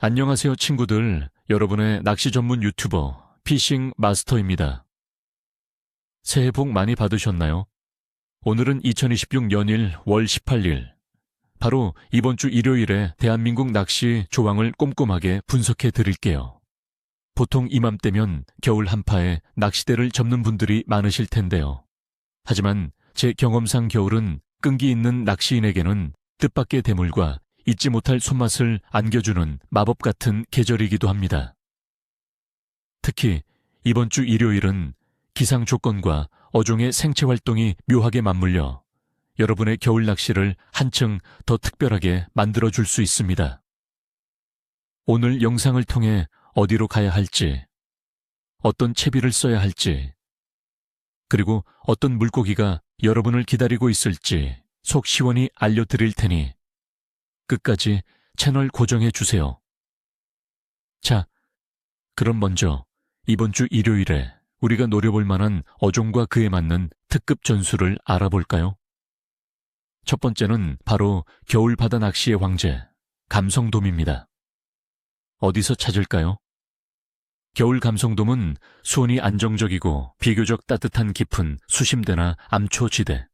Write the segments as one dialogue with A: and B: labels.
A: 안녕하세요, 친구들. 여러분의 낚시 전문 유튜버 피싱 마스터입니다. 새해 복 많이 받으셨나요? 오늘은 2026 연일 월 18일, 바로 이번 주 일요일에 대한민국 낚시 조항을 꼼꼼하게 분석해 드릴게요. 보통 이맘때면 겨울 한파에 낚시대를 접는 분들이 많으실 텐데요. 하지만 제 경험상 겨울은 끈기 있는 낚시인에게는 뜻밖의 대물과 잊지 못할 손맛을 안겨주는 마법 같은 계절이기도 합니다. 특히 이번 주 일요일은 기상 조건과 어종의 생체 활동이 묘하게 맞물려 여러분의 겨울 낚시를 한층 더 특별하게 만들어줄 수 있습니다. 오늘 영상을 통해 어디로 가야 할지, 어떤 채비를 써야 할지, 그리고 어떤 물고기가 여러분을 기다리고 있을지 속 시원히 알려드릴 테니 끝까지 채널 고정해 주세요. 자, 그럼 먼저 이번 주 일요일에 우리가 노려볼 만한 어종과 그에 맞는 특급 전술을 알아볼까요? 첫 번째는 바로 겨울 바다 낚시의 황제, 감성돔입니다. 어디서 찾을까요? 겨울 감성돔은 수온이 안정적이고 비교적 따뜻한 깊은 수심대나 암초지대,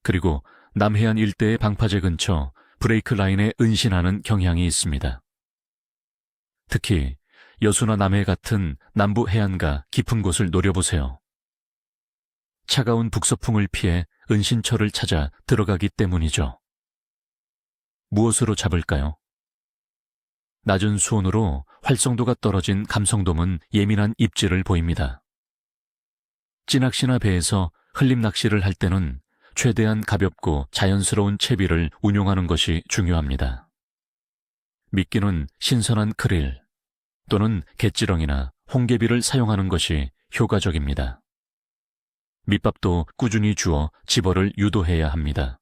A: 그리고 남해안 일대의 방파제 근처 브레이크 라인에 은신하는 경향이 있습니다. 특히 여수나 남해 같은 남부 해안가 깊은 곳을 노려보세요. 차가운 북서풍을 피해 은신처를 찾아 들어가기 때문이죠. 무엇으로 잡을까요? 낮은 수온으로 활성도가 떨어진 감성돔은 예민한 입질을 보입니다. 찌낚시나 배에서 흘림 낚시를 할 때는 최대한 가볍고 자연스러운 채비를 운용하는 것이 중요합니다. 미끼는 신선한 크릴 또는 갯지렁이나 홍개비를 사용하는 것이 효과적입니다. 밑밥도 꾸준히 주어 집어를 유도해야 합니다.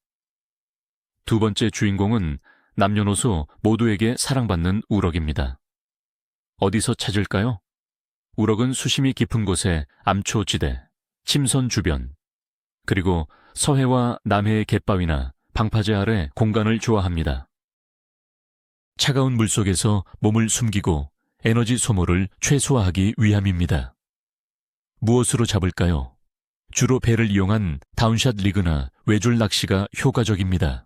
A: 두 번째 주인공은 남녀노소 모두에게 사랑받는 우럭입니다. 어디서 찾을까요? 우럭은 수심이 깊은 곳의 암초지대, 침선 주변, 그리고 서해와 남해의 갯바위나 방파제 아래 공간을 좋아합니다. 차가운 물속에서 몸을 숨기고 에너지 소모를 최소화하기 위함입니다. 무엇으로 잡을까요? 주로 배를 이용한 다운샷 리그나 외줄 낚시가 효과적입니다.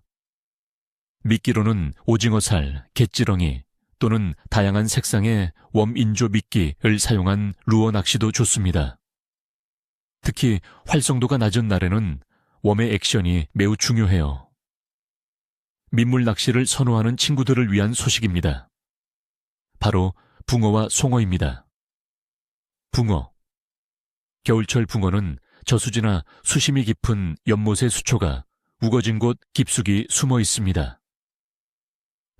A: 미끼로는 오징어살, 갯지렁이 또는 다양한 색상의 웜인조 미끼를 사용한 루어 낚시도 좋습니다. 특히 활성도가 낮은 날에는 웜의 액션이 매우 중요해요. 민물 낚시를 선호하는 친구들을 위한 소식입니다. 바로 붕어와 송어입니다. 붕어. 겨울철 붕어는 저수지나 수심이 깊은 연못의 수초가 우거진 곳 깊숙이 숨어 있습니다.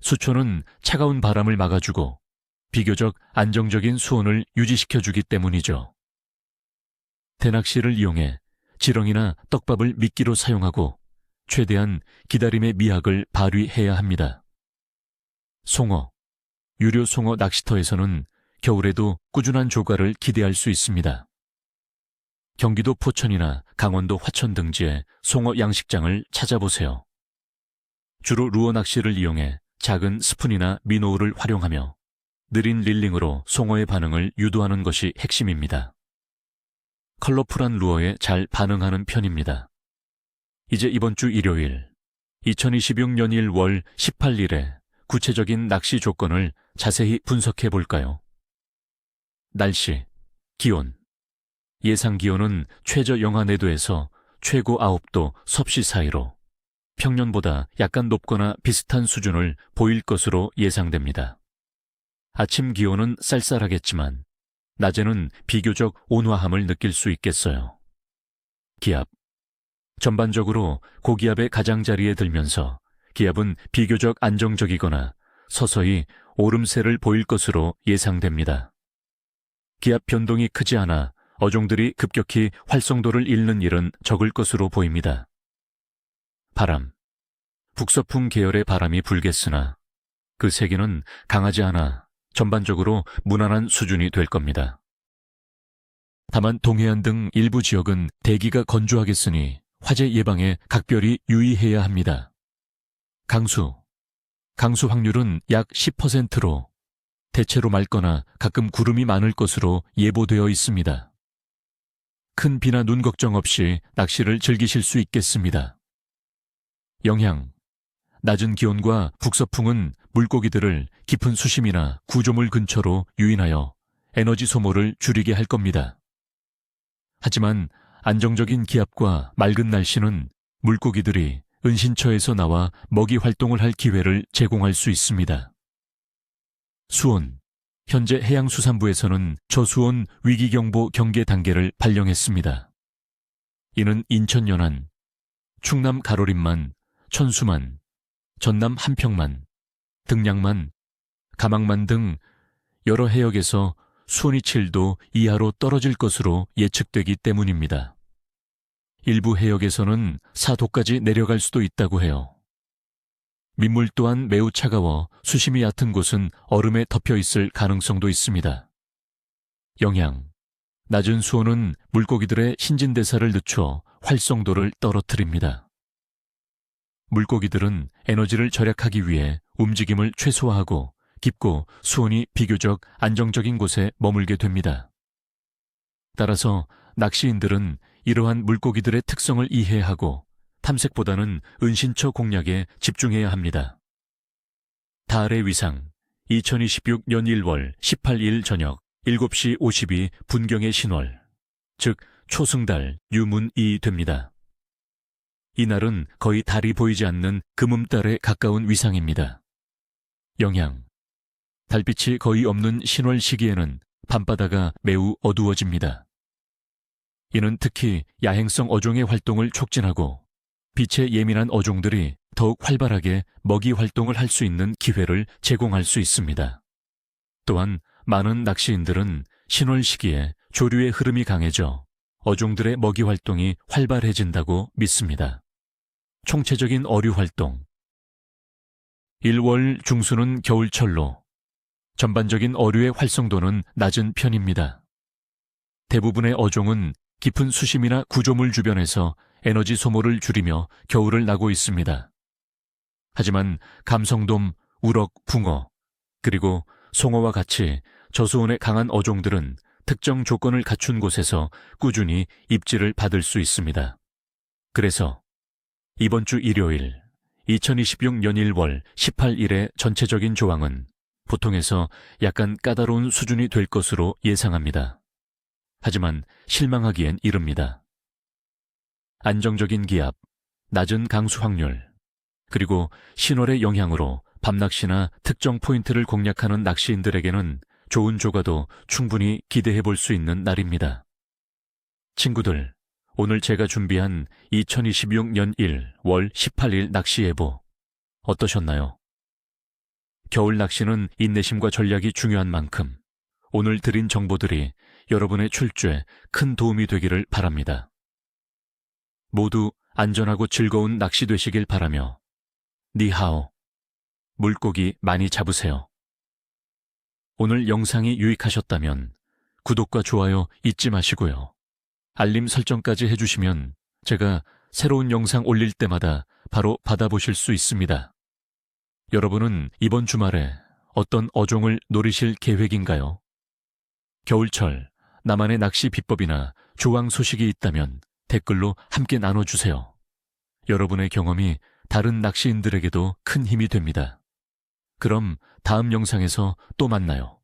A: 수초는 차가운 바람을 막아주고 비교적 안정적인 수온을 유지시켜주기 때문이죠. 대낚시를 이용해 지렁이나 떡밥을 미끼로 사용하고 최대한 기다림의 미학을 발휘해야 합니다. 송어, 유료 송어 낚시터에서는 겨울에도 꾸준한 조과를 기대할 수 있습니다. 경기도 포천이나 강원도 화천 등지의 송어 양식장을 찾아보세요. 주로 루어 낚시를 이용해 작은 스푼이나 미노우를 활용하며 느린 릴링으로 송어의 반응을 유도하는 것이 핵심입니다. 컬러풀한 루어에 잘 반응하는 편입니다. 이제 이번 주 일요일, 2026년 월 18일에 구체적인 낚시 조건을 자세히 분석해 볼까요? 날씨, 기온. 예상 기온은 최저 영하 4도에서 최고 9도 섭씨 사이로 평년보다 약간 높거나 비슷한 수준을 보일 것으로 예상됩니다. 아침 기온은 쌀쌀하겠지만 낮에는 비교적 온화함을 느낄 수 있겠어요. 기압. 전반적으로 고기압의 가장자리에 들면서 기압은 비교적 안정적이거나 서서히 오름세를 보일 것으로 예상됩니다. 기압 변동이 크지 않아 어종들이 급격히 활성도를 잃는 일은 적을 것으로 보입니다. 바람. 북서풍 계열의 바람이 불겠으나 그 세기는 강하지 않아 전반적으로 무난한 수준이 될 겁니다. 다만 동해안 등 일부 지역은 대기가 건조하겠으니 화재 예방에 각별히 유의해야 합니다. 강수 확률은 약 10%로 대체로 맑거나 가끔 구름이 많을 것으로 예보되어 있습니다. 큰 비나 눈 걱정 없이 낚시를 즐기실 수 있겠습니다. 영향. 낮은 기온과 북서풍은 물고기들을 깊은 수심이나 구조물 근처로 유인하여 에너지 소모를 줄이게 할 겁니다. 하지만 안정적인 기압과 맑은 날씨는 물고기들이 은신처에서 나와 먹이 활동을 할 기회를 제공할 수 있습니다. 수온. 현재 해양수산부에서는 저수온 위기경보 경계 단계를 발령했습니다. 이는 인천 연안, 충남 가로림만, 천수만, 전남 한평만, 등량만, 가망만 등 여러 해역에서 수온이 7도 이하로 떨어질 것으로 예측되기 때문입니다. 일부 해역에서는 4도까지 내려갈 수도 있다고 해요. 민물 또한 매우 차가워 수심이 얕은 곳은 얼음에 덮여 있을 가능성도 있습니다. 영향. 낮은 수온은 물고기들의 신진대사를 늦춰 활성도를 떨어뜨립니다. 물고기들은 에너지를 절약하기 위해 움직임을 최소화하고 깊고 수온이 비교적 안정적인 곳에 머물게 됩니다. 따라서 낚시인들은 이러한 물고기들의 특성을 이해하고 탐색보다는 은신처 공략에 집중해야 합니다. 달의 위상. 2026년 1월 18일 저녁 7시 52 분경의 신월, 즉 초승달 유문이 됩니다. 이날은 거의 달이 보이지 않는 금음달에 가까운 위상입니다. 영향. 달빛이 거의 없는 신월 시기에는 밤바다가 매우 어두워집니다. 이는 특히 야행성 어종의 활동을 촉진하고 빛에 예민한 어종들이 더욱 활발하게 먹이 활동을 할 수 있는 기회를 제공할 수 있습니다. 또한 많은 낚시인들은 신월 시기에 조류의 흐름이 강해져 어종들의 먹이 활동이 활발해진다고 믿습니다. 총체적인 어류 활동. 1월 중순은 겨울철로 전반적인 어류의 활성도는 낮은 편입니다. 대부분의 어종은 깊은 수심이나 구조물 주변에서 에너지 소모를 줄이며 겨울을 나고 있습니다. 하지만 감성돔, 우럭, 붕어, 그리고 송어와 같이 저수온에 강한 어종들은 특정 조건을 갖춘 곳에서 꾸준히 입질을 받을 수 있습니다. 그래서 이번 주 일요일 2026년 1월 18일의 전체적인 조항은 보통에서 약간 까다로운 수준이 될 것으로 예상합니다. 하지만 실망하기엔 이릅니다. 안정적인 기압, 낮은 강수 확률, 그리고 신월의 영향으로 밤낚시나 특정 포인트를 공략하는 낚시인들에게는 좋은 조과도 충분히 기대해 볼 수 있는 날입니다. 친구들, 오늘 제가 준비한 2026년 1월 18일 낚시 예보 어떠셨나요? 겨울 낚시는 인내심과 전략이 중요한 만큼 오늘 드린 정보들이 여러분의 출조에 큰 도움이 되기를 바랍니다. 모두 안전하고 즐거운 낚시 되시길 바라며 니하오, 물고기 많이 잡으세요. 오늘 영상이 유익하셨다면 구독과 좋아요 잊지 마시고요. 알림 설정까지 해주시면 제가 새로운 영상 올릴 때마다 바로 받아보실 수 있습니다. 여러분은 이번 주말에 어떤 어종을 노리실 계획인가요? 겨울철 나만의 낚시 비법이나 조항 소식이 있다면 댓글로 함께 나눠주세요. 여러분의 경험이 다른 낚시인들에게도 큰 힘이 됩니다. 그럼 다음 영상에서 또 만나요.